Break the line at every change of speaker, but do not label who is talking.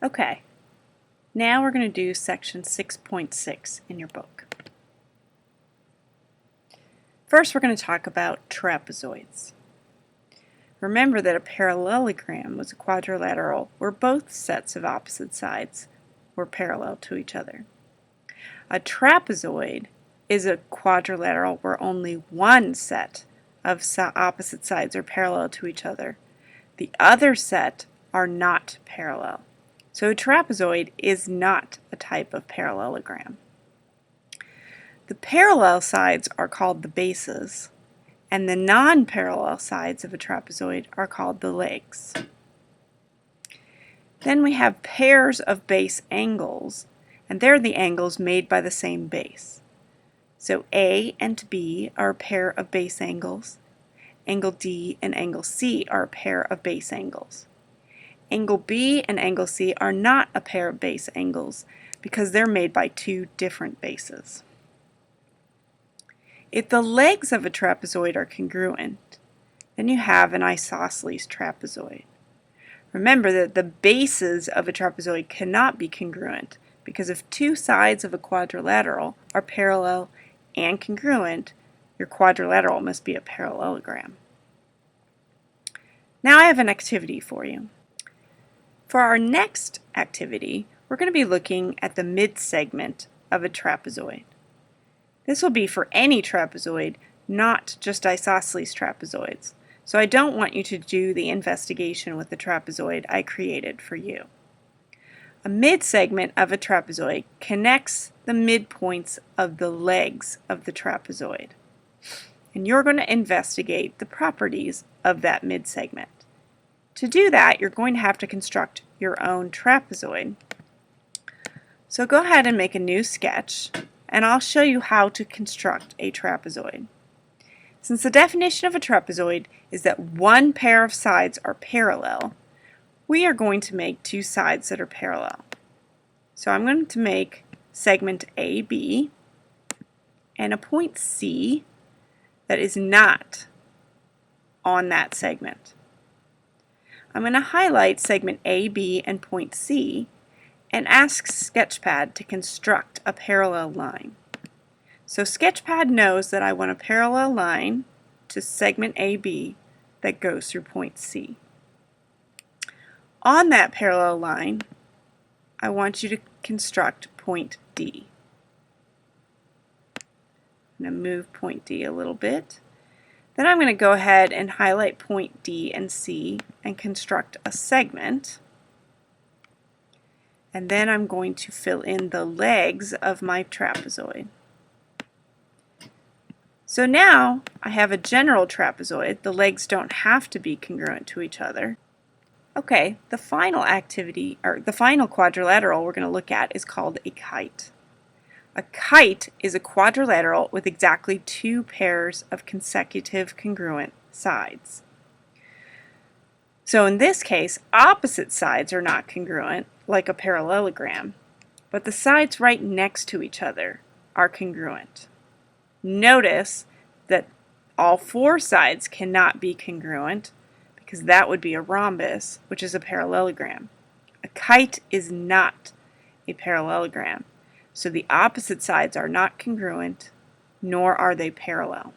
Okay, now we're going to do section 6.6 in your book. First, we're going to talk about trapezoids. Remember that a parallelogram was a quadrilateral where both sets of opposite sides were parallel to each other. A trapezoid is a quadrilateral where only one set of opposite sides are parallel to each other. The other set are not parallel. So a trapezoid is not a type of parallelogram. The parallel sides are called the bases, and the non-parallel sides of a trapezoid are called the legs. Then we have pairs of base angles, and they're the angles made by the same base. So A and B are a pair of base angles. Angle D and angle C are a pair of base angles. Angle B and angle C are not a pair of base angles because they're made by two different bases. If the legs of a trapezoid are congruent, then you have an isosceles trapezoid. Remember that the bases of a trapezoid cannot be congruent because if two sides of a quadrilateral are parallel and congruent, your quadrilateral must be a parallelogram. Now I have an activity for you. For our next activity, we're going to be looking at the mid-segment of a trapezoid. This will be for any trapezoid, not just isosceles trapezoids. So I don't want you to do the investigation with the trapezoid I created for you. A mid-segment of a trapezoid connects the midpoints of the legs of the trapezoid. And you're going to investigate the properties of that mid-segment. To do that, you're going to have to construct your own trapezoid. So go ahead and make a new sketch, and I'll show you how to construct a trapezoid. Since the definition of a trapezoid is that one pair of sides are parallel, we are going to make two sides that are parallel. So I'm going to make segment AB and a point C that is not on that segment. I'm going to highlight segment AB and point C and ask Sketchpad to construct a parallel line. So Sketchpad knows that I want a parallel line to segment AB that goes through point C. On that parallel line, I want you to construct point D. I'm going to move point D a little bit. Then I'm going to go ahead and highlight point D and C and construct a segment. And then I'm going to fill in the legs of my trapezoid. So now I have a general trapezoid. The legs don't have to be congruent to each other. Okay, the final activity, or the final quadrilateral we're going to look at is called a kite. A kite is a quadrilateral with exactly two pairs of consecutive congruent sides. So in this case, opposite sides are not congruent, like a parallelogram, but the sides right next to each other are congruent. Notice that all four sides cannot be congruent because that would be a rhombus, which is a parallelogram. A kite is not a parallelogram. So the opposite sides are not congruent, nor are they parallel.